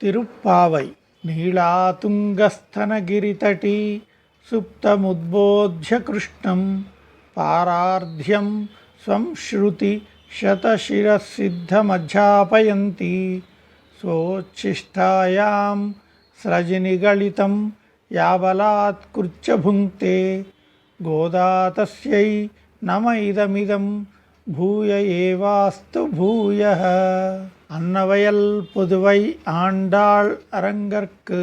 తిరుప్పావై నీళాతుంగస్తనగిరితటీ సుప్తముద్బోధ్య కృష్ణం పారార్ధ్యం స్వం శృతి శతశిరసిద్ధమధ్యాపయంతి స్వోచ్ఛిష్టాయాం స్రజినిగళితం యాబలాత్కృత్య భుంక్తే గోదా తస్యై నమ ఇదమిదం భూయ ఏవాస్తు భూయః. అన్నవయల్ పుదువై ఆండాళ్ அரங்கற்கு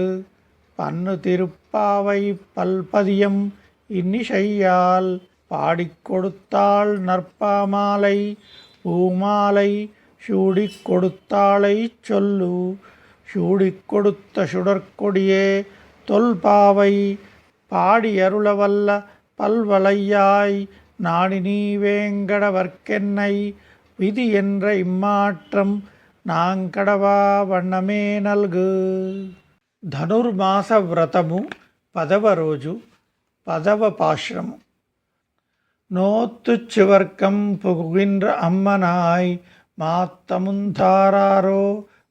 பன்னு திருப்பாவை பல்பதியம் இன்னிசையால் பாடிக் கொடுத்தாள் நற்பாமாலை பூமாலை சூடிக் கொடுத்தாளை சொல்லு சூடிக் கொடுத்த சுடற்கொடியே தொல்பாவை பாடியருளவல்ல பல்வளையாய் நாடி நீ வேங்கடவர்க்கென்னை విధి ఎన్ర ఇమ్మాట్రం నాంకడవా వన్నమే నల్గు. ధనుర్మాస వ్రతము 10వ రోజు 10వ పాశ్రము. நோத்துச்சிவர்க்கம் புகுகின்ற அம்மனாய் மாத்தமுந்தாரோ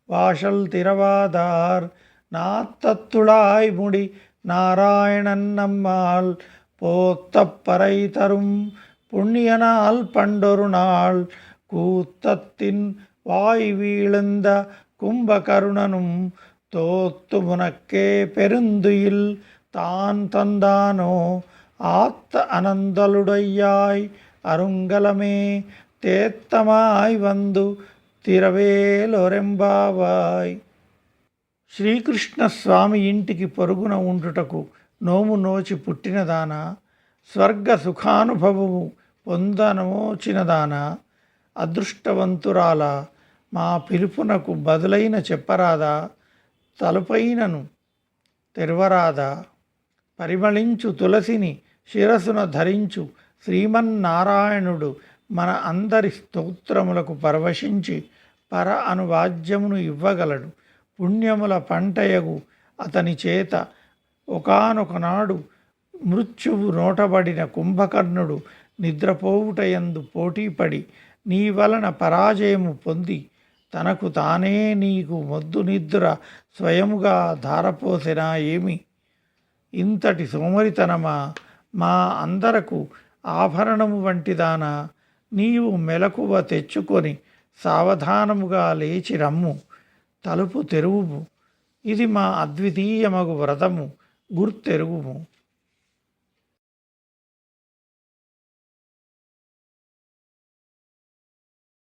வாசல் திறவாதார் நாத்தத்துளாய் முடி நாராயணன் நம்மால் போத்தப்பறை தரும் புண்ணியனால் பண்டொரு நாள் கூத்தத்தின் வாய் வீழ்ந்த கும்பகருணனும் தோத்து முனக்கே பெருந்துயில் தான் தந்தானோ ஆத்த அனந்தலுடையாய் அருங்கலமே தேத்தமாய் வந்து తిరవేలొరెంబావాయ్. శ్రీకృష్ణ స్వామి ఇంటికి పొరుగున ఉండుటకు నోము నోచి పుట్టినదానా, స్వర్గ సుఖానుభవము పొందనమోచినదానా, అదృష్టవంతురాల మా పిలుపునకు బదులైన చెప్పరాదా, తలుపైనను తెరవరాదా. పరిమళించు తులసిని శిరసున ధరించు శ్రీమన్నారాయణుడు మన అందరి స్తోత్రములకు పరవశించి పర అనువాద్యమును ఇవ్వగలడు. పుణ్యముల పంటయగు అతని చేత ఒకానొకనాడు మృత్యువు నోటబడిన కుంభకర్ణుడు నిద్రపోవుటయందు పోటీపడి నీ వలన పరాజయము పొంది తనకు తానే నీకు మొద్దు నిద్ర స్వయముగా ధారపోసెనా ఏమి? ఇంతటి సోమరితనమా మా అందరకు ఆభరణము వంటిదానా? నీవు మెలకువ తెచ్చుకొని సావధానముగా లేచి రమ్ము, తలుపు తెరువుము. ఇది మా అద్వితీయమగు వ్రతము, గుర్తెరుగుము.